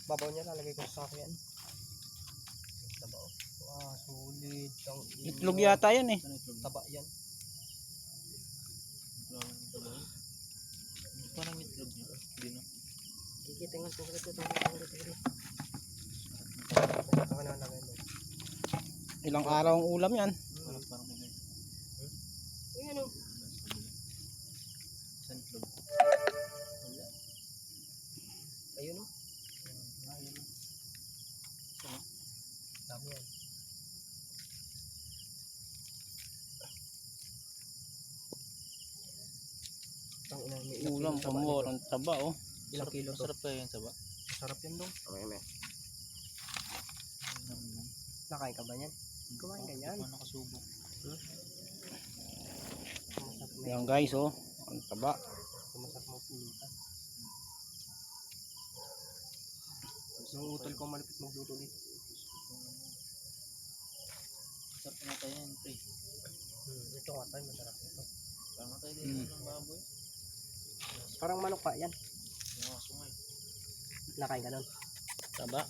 Babaw niya lalagay ko sa sakyan. Taba oh. Ah, sulit. Itlog yata yan eh. Taba yan. Parang itlog niya. Hindi na. Ikitingan ko ito. Ang nalagay mo. Ilang araw ang ulam yan. Parang may Ayan o. sa itlog. Ayun o. Dami yan. Ulam pamor, ang taba oh. Ilang kilo to? Masarap kaya yan sa ba? Sarap yan dong. Okay. Nakain ka ba yan? Kumain ka yan. Ano nakasubok? Yan guys oh. Ang taba. Tumasak mo pulutan. Nung utol ko malapit magluto dito. Masarap na tayo yan, pre. Ito nga tayo, masarap ito. Parang tayo din ng baboy. Parang manok pa yan. Yung mga sungay. Nakain ka nun. Taba.